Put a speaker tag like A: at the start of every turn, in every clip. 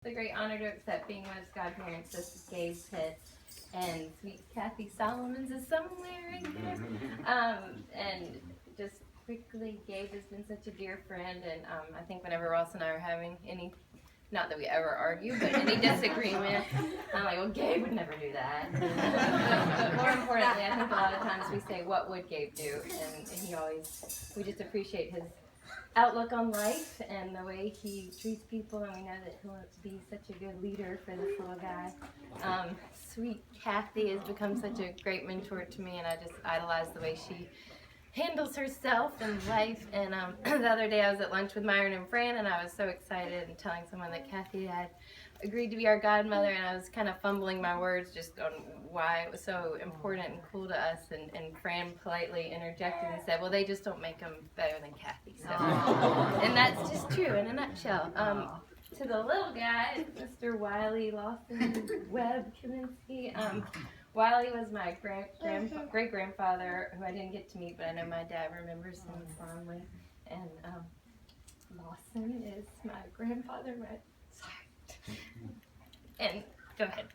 A: the great honor to accept being one of his godparents. This is Gabe's Pitt, and sweet Kathy Solomon's is somewhere in there. And just quickly, Gabe has been such a dear friend, and I think whenever Ross and I are having any, not that we ever argue, but any disagreement, I'm like, well, Gabe would never do that. But more importantly, I think a lot of times we say, what would Gabe do? And he always, we just appreciate his outlook on life and the way he treats people, and we know that he'll be such a good leader for this little guy. Sweet Kathy has become such a great mentor to me, and I just idolize the way she handles herself and life. And the other day I was at lunch with Myron and Fran, and I was so excited and telling someone that Kathy had agreed to be our godmother, and I was kind of fumbling my words just on why it was so important and cool to us, and Fran politely interjected and said, well, they just don't make them better than Kathy. So, and that's just true in a nutshell. To the little guy, Mr. Wiley Lawson Webb Kaminsky. Wiley was my great-grandfather, who I didn't get to meet, but I know my dad remembers him fondly. And Lawson is my grandfather. Sorry. And go ahead.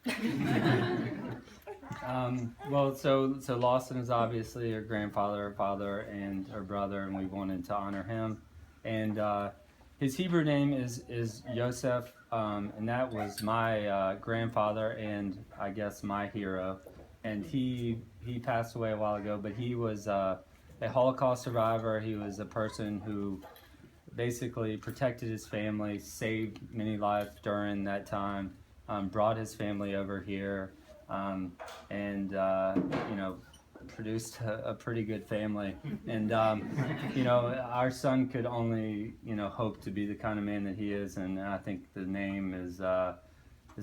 B: Well, so Lawson is obviously her grandfather, her father, and her brother, and we wanted to honor him. And his Hebrew name is Yosef, and that was my grandfather, and I guess my hero. And he passed away a while ago, but he was a Holocaust survivor. He was a person who basically protected his family, saved many lives during that time, brought his family over here, and you know, produced a pretty good family. And you know, our son could only, you know, hope to be the kind of man that he is, and I think the name is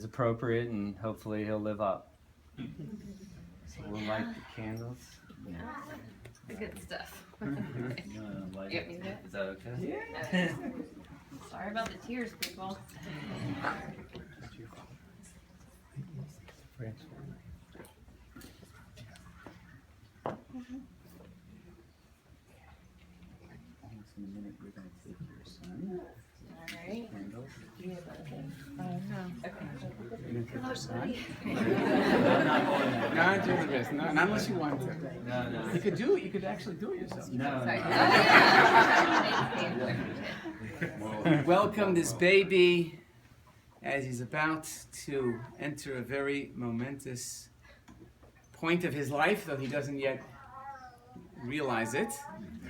B: appropriate, and hopefully he'll live up. So we'll light the candles.
A: Yeah. The good stuff.
B: Light
A: Get
B: it.
A: me there?
B: Is that okay?
A: Yeah. Sorry about the tears, people.
B: In a minute, we're going to take your son.
A: Alright.
B: Candles.
A: Hello, sweetie.
C: Not do the best. Not unless you want to.
B: No.
C: You could do it. You could actually do it yourself.
B: No.
A: Sorry.
C: We welcome this baby as he's about to enter a very momentous point of his life, though he doesn't yet realize it.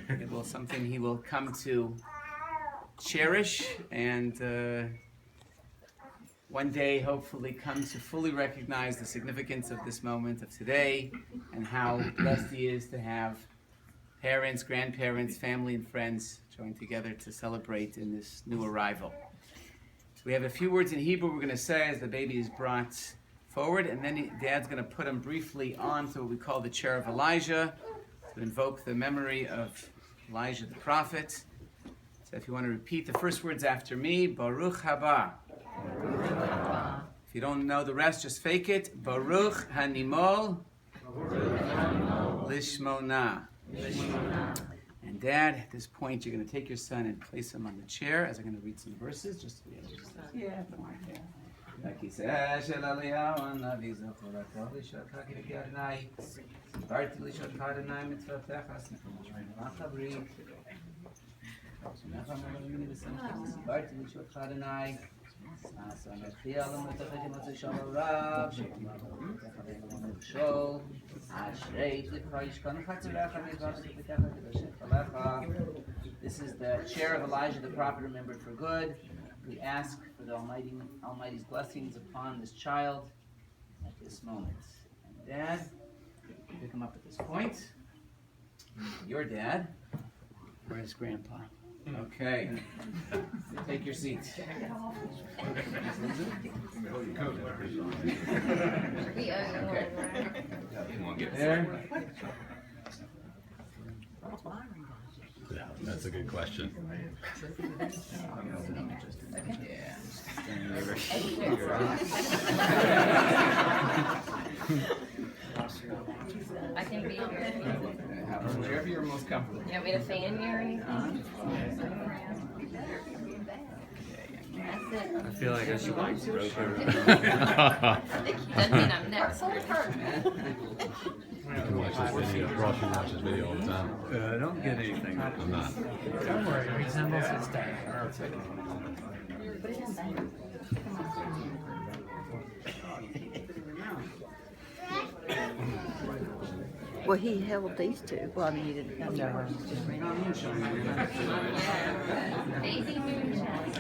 C: It will something he will come to cherish and one day hopefully come to fully recognize the significance of this moment of today and how blessed he is to have parents, grandparents, family, and friends join together to celebrate in this new arrival. So we have a few words in Hebrew we're going to say as the baby is brought forward, and then Dad's going to put him briefly on to what we call the chair of Elijah to invoke the memory of Elijah the prophet. So if you want to repeat the first words after me, Baruch haba. If you don't know the rest, just fake it. Baruch hanimol lishmona. And Dad, at this point, you're going to take your son and place him on the chair as I'm going to read some verses. Just to be able to yeah, come on, yeah. הכיסא של אליהו הנביא זכור הכל לשעתך כרגיע אדוני דיברתי לשעתך אדוני מצוותיך שמח הברית שמח המלאמיני ושמחתי דיברתי לשעתך אדוני שמחתי על אמונתך כמצא שלום רב שכמר אמונתך ואין מכשול אשרי לבך ישכון חצריך ויברך תפתח ותבשך עליך. This is the chair of Elijah the prophet remembered for good. We ask for the Almighty's blessings upon this child at this moment. And Dad, pick him up at this point. Your dad. Where's Grandpa? Okay. Take your seat. Okay. There.
D: Yeah, that's a good question.
C: Yeah.
A: I can be here.
C: Wherever you're most comfortable.
A: You want me to fan you or anything? pass it.
D: I feel like I should like to.
A: Doesn't mean I'm next.
D: Watch this video. Ross watches video all the time. I don't get anything. I'm not.
E: Don't worry, it resembles its dad.
F: Well, he held these two. Well, I mean, he didn't. That's
E: No.
F: right. It's just right.
A: Baby moonshine.